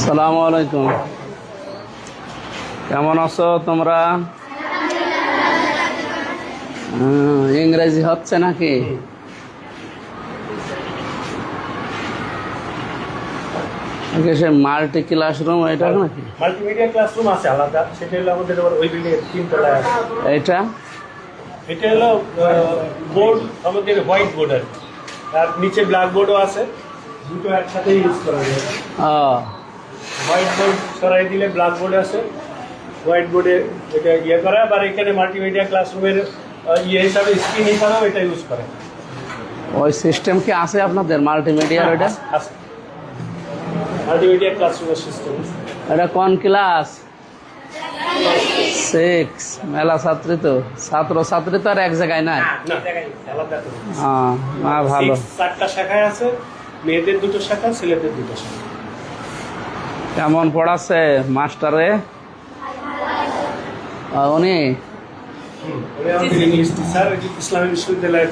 আসসালামু আলাইকুম। কেমন আছো তোমরা? ইংরেজি হচ্ছে নাকি? সে মাল্টি ক্লাসরুম এটা নাকি? মাল্টিমিডিয়া ক্লাসরুম আছে আলাদা, সেটা হলো আমাদের ওই বিল্ডিং এর 3 তলায় আছে। এটা হলো বোর্ড, আমাদের হোয়াইট বোর্ড আর নিচে ব্ল্যাক বোর্ডও আছে, দুটো একসাথে ইউজ করা যায়। হোয়াইট বোর্ড সরাই দিলে ব্ল্যাক বোর্ড আছে, হোয়াইট বোর্ডে এটা ইয়ে করা, আবার এখানে মাল্টিমিডিয়া ক্লাসরুমের ইয়ে হিসাবে স্ক্রিন হিসাবেও এটা ইউজ করে। ওই সিস্টেম কি আছে আপনাদের মাল্টিমিডিয়ার? ওটা মাল্টিমিডিয়া ক্লাসরুমের সিস্টেম। এটা কোন ক্লাস? 6। মেলা ছাত্রী তো, ছাত্রী তো আর এক জায়গায় নাই। ভালো। 4টা শাখায় আছে, মেয়েদের 2টো শাখা, ছেলেদের 2টো শাখা। কেমন পড়াচ্ছে মাস্টারে? উনি ইংলিশ টিচার, ইসলামী বিশ্ববিদ্যালয়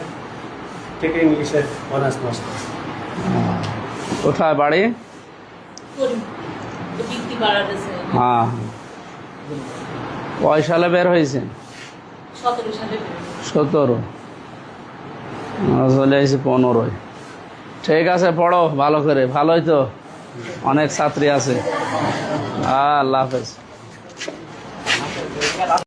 থেকে ইংলিশের অনার্স মাস্টার। কোথায় বাড়ি? হ্যাঁ। কয় সালে বের হয়েছে? 17। চলে আসছে 15। ঠিক আছে, পড়ো ভালো করে। ভালোই তো, অনেক ছাত্রী আছে। আল্লাহ হাফেজ।